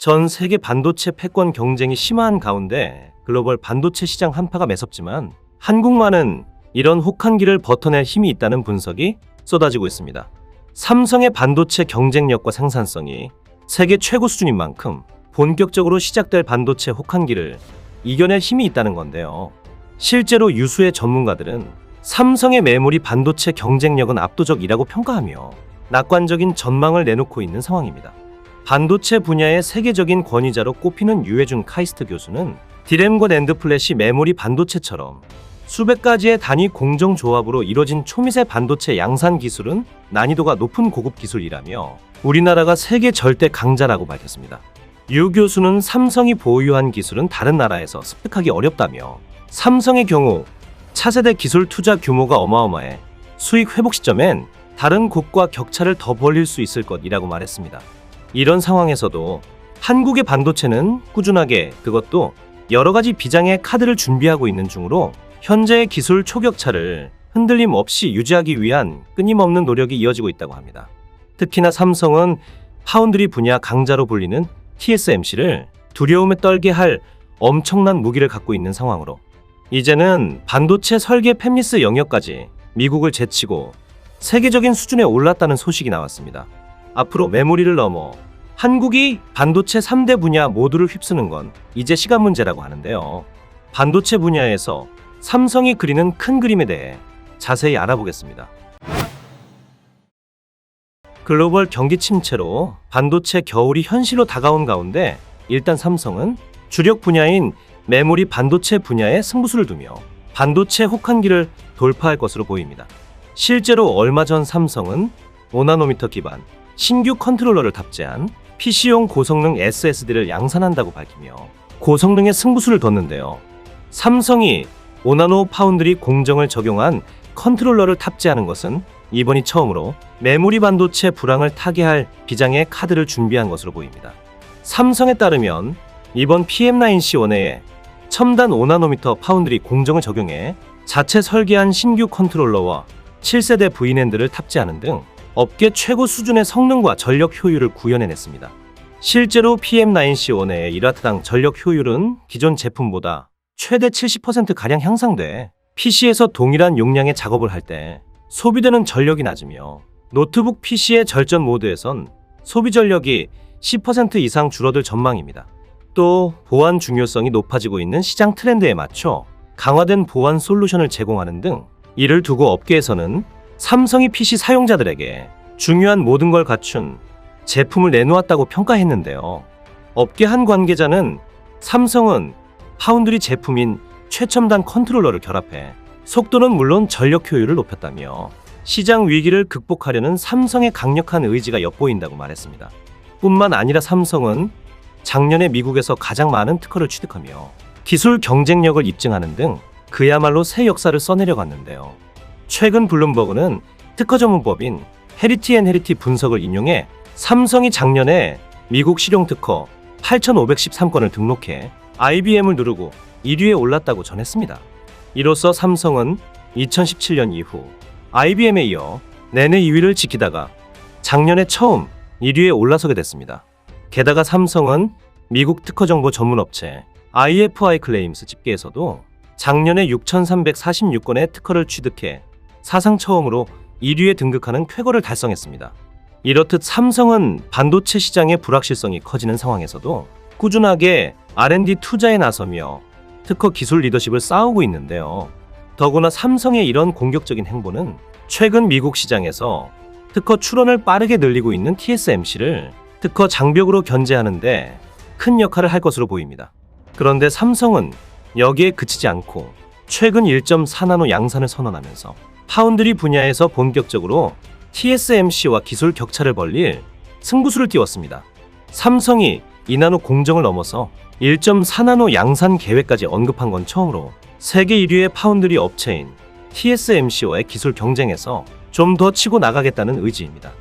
전 세계 반도체 패권 경쟁이 심화한 가운데 글로벌 반도체 시장 한파가 매섭지만 한국만은 이런 혹한기를 버텨낼 힘이 있다는 분석이 쏟아지고 있습니다. 삼성의 반도체 경쟁력과 생산성이 세계 최고 수준인 만큼 본격적으로 시작될 반도체 혹한기를 이겨낼 힘이 있다는 건데요. 실제로 유수의 전문가들은 삼성의 메모리 반도체 경쟁력은 압도적이라고 평가하며 낙관적인 전망을 내놓고 있는 상황입니다. 반도체 분야의 세계적인 권위자로 꼽히는 유해준 카이스트 교수는 디램과 낸드 플래시 메모리 반도체처럼 수백 가지의 단위 공정 조합으로 이뤄진 초미세 반도체 양산 기술은 난이도가 높은 고급 기술이라며 우리나라가 세계 절대 강자라고 밝혔습니다. 유 교수는 삼성이 보유한 기술은 다른 나라에서 습득하기 어렵다며 삼성의 경우 차세대 기술 투자 규모가 어마어마해 수익 회복 시점엔 다른 곳과 격차를 더 벌릴 수 있을 것이라고 말했습니다. 이런 상황에서도 한국의 반도체는 꾸준하게 그것도 여러 가지 비장의 카드를 준비하고 있는 중으로 현재의 기술 초격차를 흔들림 없이 유지하기 위한 끊임없는 노력이 이어지고 있다고 합니다. 특히나 삼성은 파운드리 분야 강자로 불리는 TSMC를 두려움에 떨게 할 엄청난 무기를 갖고 있는 상황으로 이제는 반도체 설계 팹리스 영역까지 미국을 제치고 세계적인 수준에 올랐다는 소식이 나왔습니다. 앞으로 메모리를 넘어 한국이 반도체 3대 분야 모두를 휩쓰는 건 이제 시간 문제라고 하는데요. 반도체 분야에서 삼성이 그리는 큰 그림에 대해 자세히 알아보겠습니다. 글로벌 경기 침체로 반도체 겨울이 현실로 다가온 가운데 일단 삼성은 주력 분야인 메모리 반도체 분야에 승부수를 두며 반도체 혹한기를 돌파할 것으로 보입니다. 실제로 얼마 전 삼성은 5나노미터 기반 신규 컨트롤러를 탑재한 PC용 고성능 SSD를 양산한다고 밝히며 고성능의 승부수를 뒀는데요. 삼성이 5나노 파운드리 공정을 적용한 컨트롤러를 탑재하는 것은 이번이 처음으로 메모리 반도체 불황을 타개할 비장의 카드를 준비한 것으로 보입니다. 삼성에 따르면 이번 PM9C1회에 첨단 5나노미터 파운드리 공정을 적용해 자체 설계한 신규 컨트롤러와 7세대 V낸드를 탑재하는 등 업계 최고 수준의 성능과 전력 효율을 구현해냈습니다. 실제로 PM9C1회의 1W당 전력 효율은 기존 제품보다 최대 70%가량 향상돼 PC에서 동일한 용량의 작업을 할 때 소비되는 전력이 낮으며 노트북 PC의 절전 모드에선 소비 전력이 10% 이상 줄어들 전망입니다. 또 보안 중요성이 높아지고 있는 시장 트렌드에 맞춰 강화된 보안 솔루션을 제공하는 등 이를 두고 업계에서는 삼성이 PC 사용자들에게 중요한 모든 걸 갖춘 제품을 내놓았다고 평가했는데요. 업계 한 관계자는 삼성은 파운드리 제품인 최첨단 컨트롤러를 결합해 속도는 물론 전력 효율을 높였다며 시장 위기를 극복하려는 삼성의 강력한 의지가 엿보인다고 말했습니다. 뿐만 아니라 삼성은 작년에 미국에서 가장 많은 특허를 취득하며 기술 경쟁력을 입증하는 등 그야말로 새 역사를 써내려갔는데요. 최근 블룸버그는 특허 전문법인 헤리티 분석을 인용해 삼성이 작년에 미국 실용 특허 8,513건을 등록해 IBM을 누르고 1위에 올랐다고 전했습니다. 이로써 삼성은 2017년 이후 IBM에 이어 내내 2위를 지키다가 작년에 처음 1위에 올라서게 됐습니다. 게다가 삼성은 미국 특허정보 전문업체 IFI 클레임스 집계에서도 작년에 6,346건의 특허를 취득해 사상 처음으로 1위에 등극하는 쾌거를 달성했습니다. 이렇듯 삼성은 반도체 시장의 불확실성이 커지는 상황에서도 꾸준하게 R&D 투자에 나서며 특허 기술 리더십을 쌓아오고 있는데요. 더구나 삼성의 이런 공격적인 행보는 최근 미국 시장에서 특허 출원을 빠르게 늘리고 있는 TSMC를 특허 장벽으로 견제하는 데 큰 역할을 할 것으로 보입니다. 그런데 삼성은 여기에 그치지 않고 최근 1.4나노 양산을 선언하면서 파운드리 분야에서 본격적으로 TSMC와 기술 격차를 벌릴 승부수를 띄웠습니다. 삼성이 2나노 공정을 넘어서 1.4나노 양산 계획까지 언급한 건 처음으로 세계 1위의 파운드리 업체인 TSMC와의 기술 경쟁에서 좀 더 치고 나가겠다는 의지입니다.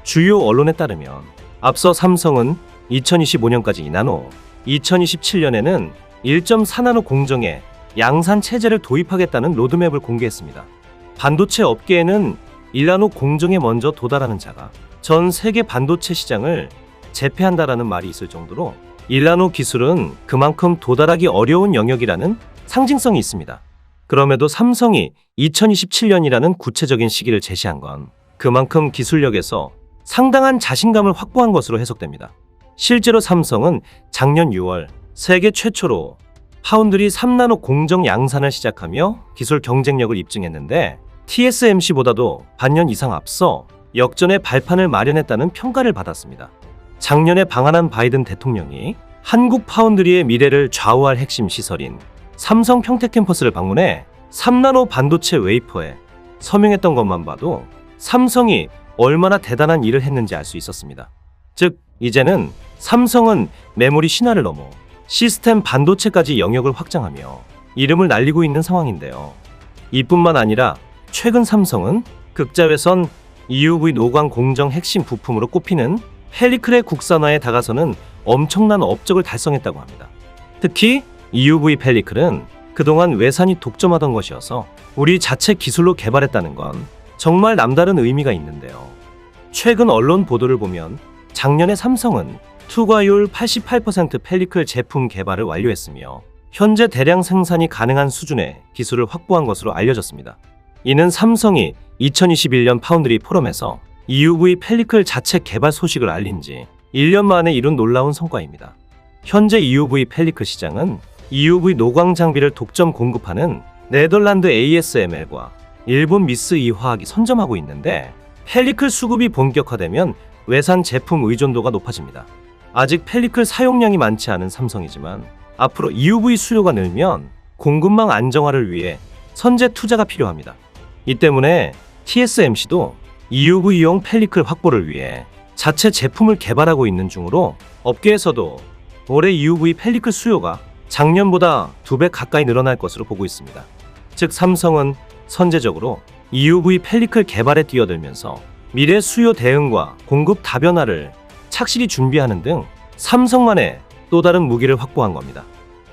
주요 언론에 따르면 앞서 삼성은 2025년까지 2나노, 2027년에는 1.4나노 공정에 양산 체제를 도입하겠다는 로드맵을 공개했습니다. 반도체 업계에는 1나노 공정에 먼저 도달하는 자가 전 세계 반도체 시장을 제패한다라는 말이 있을 정도로 1나노 기술은 그만큼 도달하기 어려운 영역이라는 상징성이 있습니다. 그럼에도 삼성이 2027년이라는 구체적인 시기를 제시한 건 그만큼 기술력에서 상당한 자신감을 확보한 것으로 해석됩니다. 실제로 삼성은 작년 6월 세계 최초로 파운드리 3나노 공정 양산을 시작하며 기술 경쟁력을 입증했는데 TSMC보다도 반년 이상 앞서 역전의 발판을 마련했다는 평가를 받았습니다. 작년에 방한한 바이든 대통령이 한국 파운드리의 미래를 좌우할 핵심 시설인 삼성 평택 캠퍼스를 방문해 3나노 반도체 웨이퍼에 서명했던 것만 봐도 삼성이 얼마나 대단한 일을 했는지 알 수 있었습니다. 즉, 이제는 삼성은 메모리 신화를 넘어 시스템 반도체까지 영역을 확장하며 이름을 날리고 있는 상황인데요. 이뿐만 아니라 최근 삼성은 극자외선 EUV 노광 공정 핵심 부품으로 꼽히는 펠리클의 국산화에 다가서는 엄청난 업적을 달성했다고 합니다. 특히 EUV 펠리클은 그동안 외산이 독점하던 것이어서 우리 자체 기술로 개발했다는 건 정말 남다른 의미가 있는데요. 최근 언론 보도를 보면 작년에 삼성은 투과율 88% 펠리클 제품 개발을 완료했으며 현재 대량 생산이 가능한 수준의 기술을 확보한 것으로 알려졌습니다. 이는 삼성이 2021년 파운드리 포럼에서 EUV 펠리클 자체 개발 소식을 알린 지 1년 만에 이룬 놀라운 성과입니다. 현재 EUV 펠리클 시장은 EUV 노광 장비를 독점 공급하는 네덜란드 ASML과 일본 미스 이화학이 선점하고 있는데 펠리클 수급이 본격화되면 외산 제품 의존도가 높아집니다. 아직 펠리클 사용량이 많지 않은 삼성이지만 앞으로 EUV 수요가 늘면 공급망 안정화를 위해 선제 투자가 필요합니다. 이 때문에 TSMC도 EUV용 펠리클 확보를 위해 자체 제품을 개발하고 있는 중으로 업계에서도 올해 EUV 펠리클 수요가 작년보다 2배 가까이 늘어날 것으로 보고 있습니다. 즉 삼성은 선제적으로 EUV 펠리클 개발에 뛰어들면서 미래 수요 대응과 공급 다변화를 착실히 준비하는 등 삼성만의 또 다른 무기를 확보한 겁니다.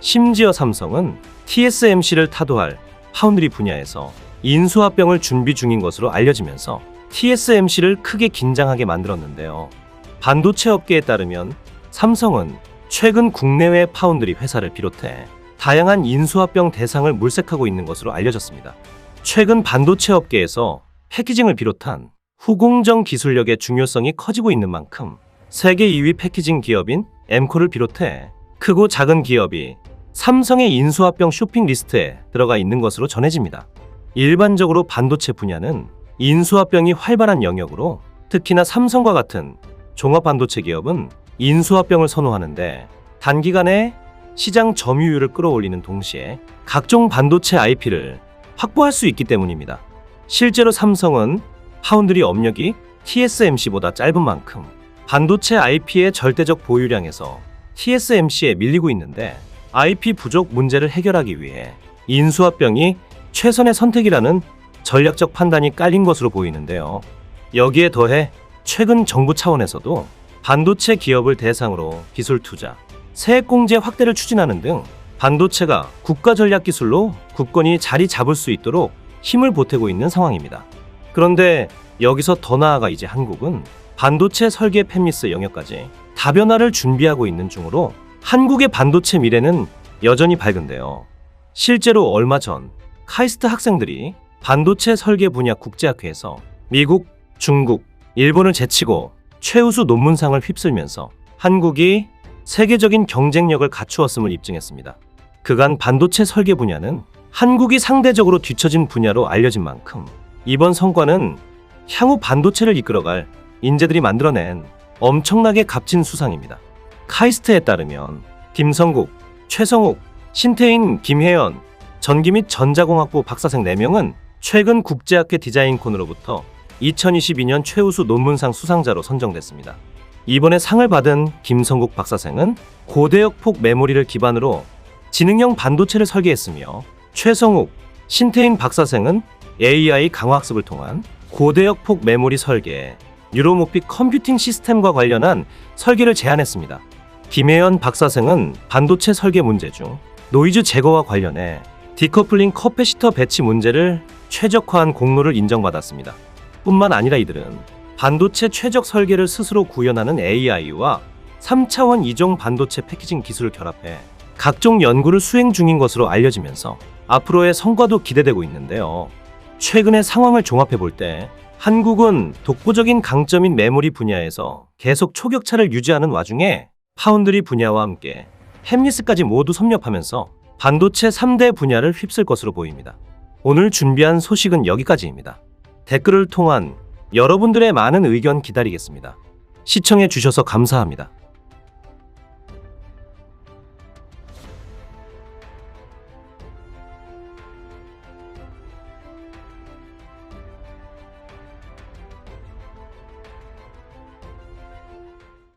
심지어 삼성은 TSMC를 타도할 파운드리 분야에서 인수합병을 준비 중인 것으로 알려지면서 TSMC를 크게 긴장하게 만들었는데요. 반도체 업계에 따르면 삼성은 최근 국내외 파운드리 회사를 비롯해 다양한 인수합병 대상을 물색하고 있는 것으로 알려졌습니다. 최근 반도체 업계에서 패키징을 비롯한 후공정 기술력의 중요성이 커지고 있는 만큼 세계 2위 패키징 기업인 엠코를 비롯해 크고 작은 기업이 삼성의 인수합병 쇼핑 리스트에 들어가 있는 것으로 전해집니다. 일반적으로 반도체 분야는 인수합병이 활발한 영역으로 특히나 삼성과 같은 종합반도체 기업은 인수합병을 선호하는데 단기간에 시장 점유율을 끌어올리는 동시에 각종 반도체 IP를 확보할 수 있기 때문입니다. 실제로 삼성은 파운드리 업력이 TSMC보다 짧은 만큼 반도체 IP의 절대적 보유량에서 TSMC에 밀리고 있는데 IP 부족 문제를 해결하기 위해 인수합병이 최선의 선택이라는 전략적 판단이 깔린 것으로 보이는데요. 여기에 더해 최근 정부 차원에서도 반도체 기업을 대상으로 기술 투자, 세액공제 확대를 추진하는 등 반도체가 국가 전략 기술로 굳건히 자리 잡을 수 있도록 힘을 보태고 있는 상황입니다. 그런데 여기서 더 나아가 이제 한국은 반도체 설계 팹리스 영역까지 다변화를 준비하고 있는 중으로 한국의 반도체 미래는 여전히 밝은데요. 실제로 얼마 전 카이스트 학생들이 반도체 설계 분야 국제학회에서 미국, 중국, 일본을 제치고 최우수 논문상을 휩쓸면서 한국이 세계적인 경쟁력을 갖추었음을 입증했습니다. 그간 반도체 설계 분야는 한국이 상대적으로 뒤처진 분야로 알려진 만큼 이번 성과는 향후 반도체를 이끌어갈 인재들이 만들어낸 엄청나게 값진 수상입니다. 카이스트에 따르면 김성국, 최성욱, 신태인, 김혜연, 전기 및 전자공학부 박사생 4명은 최근 국제학회 디자인콘으로부터 2022년 최우수 논문상 수상자로 선정됐습니다. 이번에 상을 받은 김성국 박사생은 고대역 폭 메모리를 기반으로 지능형 반도체를 설계했으며 최성욱, 신태인 박사생은 AI 강화학습을 통한 고대역 폭 메모리 설계, 뉴로모픽 컴퓨팅 시스템과 관련한 설계를 제안했습니다. 김혜연 박사생은 반도체 설계 문제 중 노이즈 제거와 관련해 디커플링 커패시터 배치 문제를 최적화한 공로를 인정받았습니다. 뿐만 아니라 이들은 반도체 최적 설계를 스스로 구현하는 AI와 3차원 이종 반도체 패키징 기술을 결합해 각종 연구를 수행 중인 것으로 알려지면서 앞으로의 성과도 기대되고 있는데요. 최근의 상황을 종합해 볼 때 한국은 독보적인 강점인 메모리 분야에서 계속 초격차를 유지하는 와중에 파운드리 분야와 함께 햅리스까지 모두 섭렵하면서 반도체 3대 분야를 휩쓸 것으로 보입니다. 오늘 준비한 소식은 여기까지입니다. 댓글을 통한 여러분들의 많은 의견 기다리겠습니다. 시청해 주셔서 감사합니다.